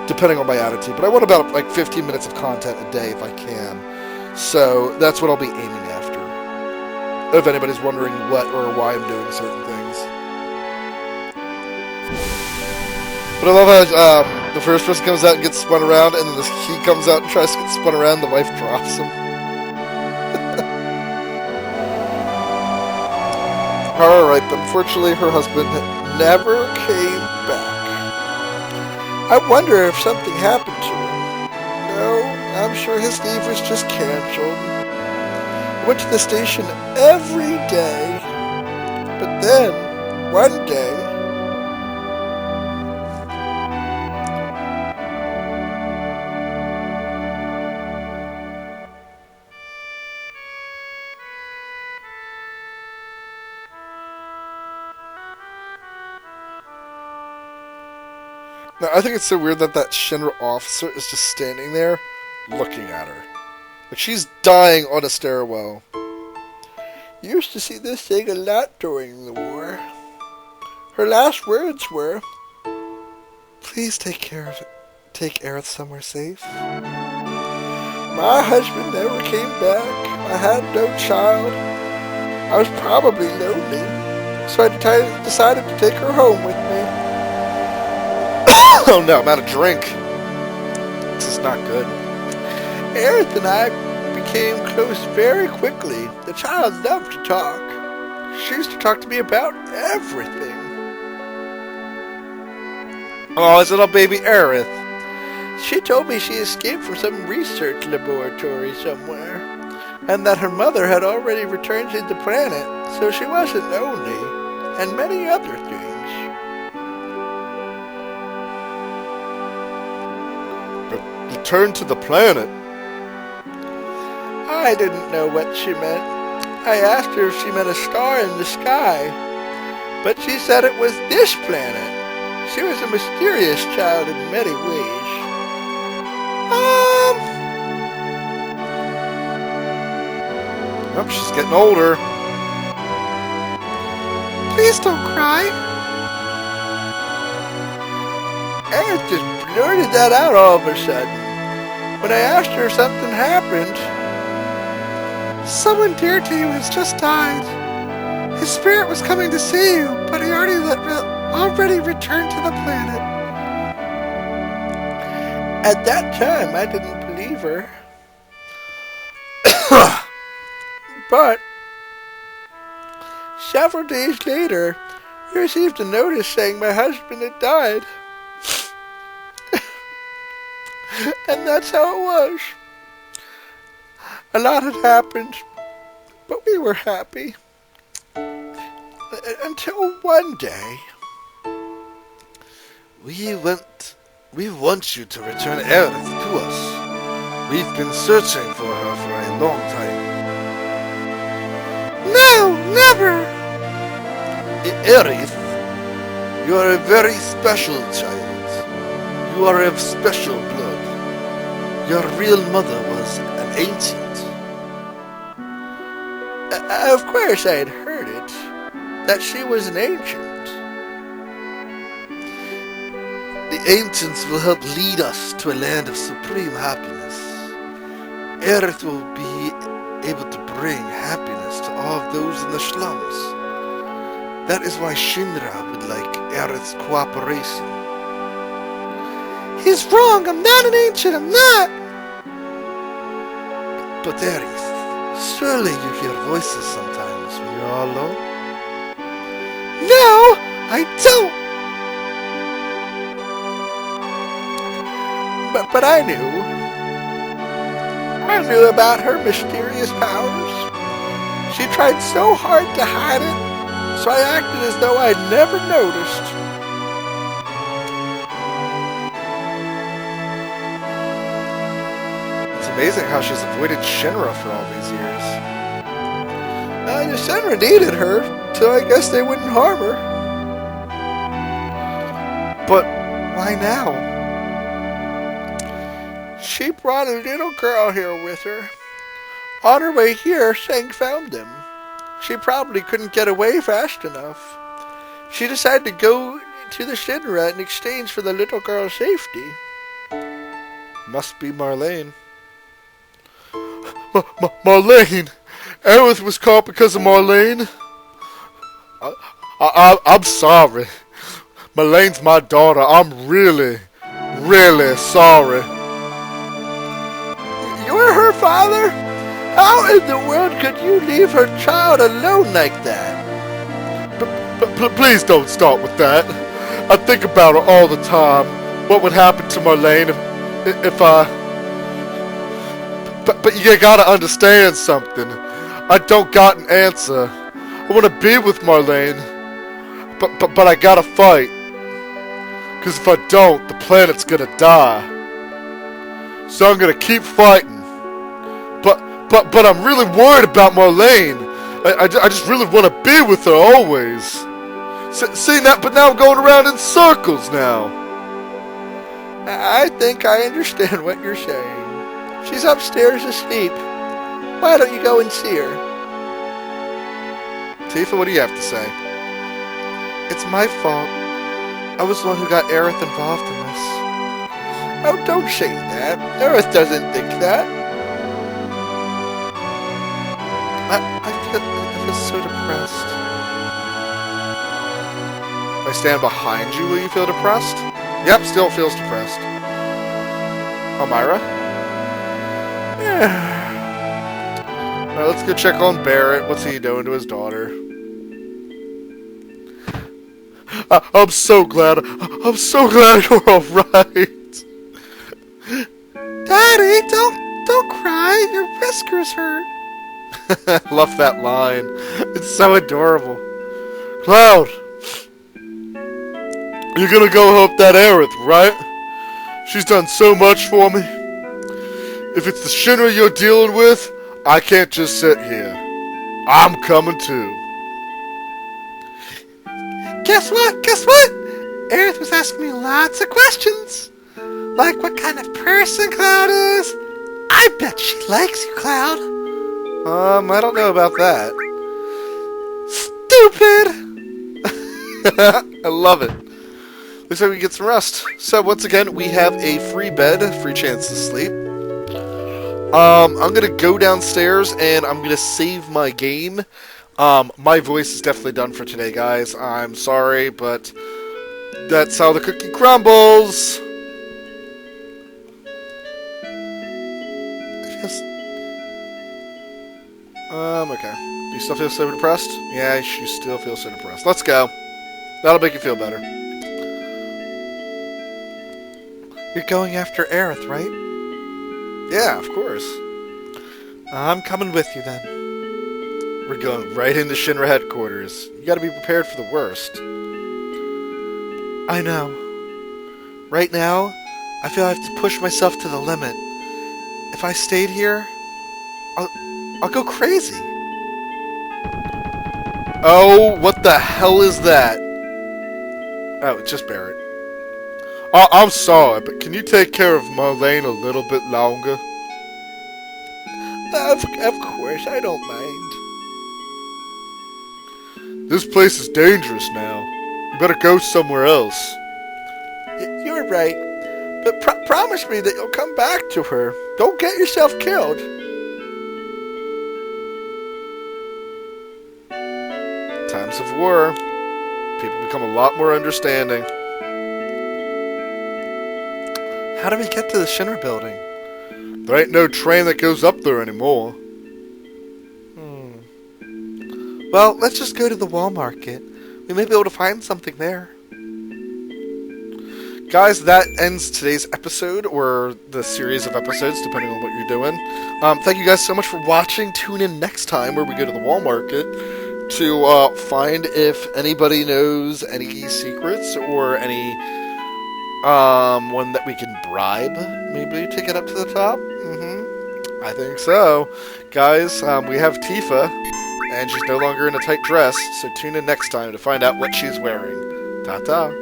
depending on my attitude. But I want about like 15 minutes of content a day if I can. So that's what I'll be aiming after. If anybody's wondering what or why I'm doing certain things. But I love how the first person comes out and gets spun around, and then he comes out and tries to get spun around, the wife drops him. Alright, but unfortunately her husband never came back. I wonder if something happened to him. No, I'm sure his leave was just cancelled. I went to the station every day. But then, one day... Now, I think it's so weird that Shinra officer is just standing there looking at her. Like she's dying on a stairwell. You used to see this thing a lot during the war. Her last words were, "Please take care of it. Take Aerith somewhere safe." My husband never came back. I had no child. I was probably lonely. So I decided to take her home with me. Oh no, I'm out of drink. This is not good. Aerith and I became close very quickly. The child loved to talk. She used to talk to me about everything. Oh, his little baby Aerith. She told me she escaped from some research laboratory somewhere, and that her mother had already returned to the planet, so she wasn't lonely, and many other things. Return to the planet? I didn't know what she meant. I asked her if she meant a star in the sky, but she said it was this planet. She was a mysterious child in many ways. Oh, she's getting older. Please don't cry. Aerith just blurted that out all of a sudden. When I asked her if something happened, someone dear to you has just died. His spirit was coming to see you, but he already returned to the planet. At that time, I didn't believe her. But several days later, I received a notice saying my husband had died. And that's how it was. A lot had happened, but we were happy. Until one day... We want you to return Aerith to us. We've been searching for her for a long time. No, never! Aerith, you are a very special child. You are of special blood. Your real mother was an ancient. Of course I had heard it, that she was an ancient. The ancients will help lead us to a land of supreme happiness. Aerith will be able to bring happiness to all of those in the slums. That is why Shinra would like Aerith's cooperation. He's wrong, I'm not an ancient, I'm not! But Aerith, surely you hear voices sometimes when you're all alone? No, I don't! But I knew. I knew about her mysterious powers. She tried so hard to hide it, so I acted as though I'd never noticed. It's amazing how she's avoided Shinra for all these years. The Shinra needed her, so I guess they wouldn't harm her. But why now? She brought a little girl here with her. On her way here, Shang found them. She probably couldn't get away fast enough. She decided to go to the Shinra in exchange for the little girl's safety. Must be Marlene. Marlene! Aerith was caught because of Marlene? I'm sorry. Marlene's my daughter. I'm really, really sorry. You're her father? How in the world could you leave her child alone like that? Please don't start with that. I think about her all the time. What would happen to Marlene if I... But you gotta understand something. I don't got an answer. I want to be with Marlene. But I gotta fight. Because if I don't, the planet's gonna die. So I'm gonna keep fighting. But I'm really worried about Marlene. I just really want to be with her always. See that? But now I'm going around in circles now. I think I understand what you're saying. She's upstairs asleep. Why don't you go and see her? Tifa, what do you have to say? It's my fault. I was the one who got Aerith involved in this. Oh, don't say that. Aerith doesn't think that. I feel so depressed. If I stand behind you, will you feel depressed? Yep, still feels depressed. Elmira? Yeah. Alright, let's go check on Barrett. What's he doing to his daughter? I'm so glad you're alright. Daddy, don't cry. Your whiskers hurt. Love that line. It's so adorable. Cloud, you're gonna go help that Aerith, right? She's done so much for me. If it's the Shinra you're dealing with, I can't just sit here. I'm coming too. Guess what? Aerith was asking me lots of questions. Like what kind of person Cloud is. I bet she likes you, Cloud. I don't know about that. Stupid! I love it. Looks like we get some rest. So once again, we have a free bed, free chance to sleep. I'm gonna go downstairs and I'm gonna save my game. My voice is definitely done for today, guys. I'm sorry, but that's how the cookie crumbles. Okay. You still feel so depressed? Yeah, you still feel so depressed. Let's go. That'll make you feel better. You're going after Aerith, right? Yeah, of course. I'm coming with you then. We're going right into Shinra headquarters. You gotta be prepared for the worst. I know. Right now, I feel I have to push myself to the limit. If I stayed here, I'll go crazy. Oh, what the hell is that? Oh, it's just Barrett. I'm sorry, but can you take care of Marlene a little bit longer? Of course, I don't mind. This place is dangerous now. You better go somewhere else. You're right. But promise me that you'll come back to her. Don't get yourself killed. Times of war. People become a lot more understanding. How do we get to the Shinra building? There ain't no train that goes up there anymore. Well, let's just go to the wall market. We may be able to find something there. Guys, that ends today's episode, or the series of episodes, depending on what you're doing. Thank you guys so much for watching. Tune in next time where we go to the wall market to find if anybody knows any secrets or any one that we can bribe, maybe, to get up to the top. I think so. Guys, we have Tifa, and she's no longer in a tight dress, so tune in next time to find out what she's wearing. Ta-ta.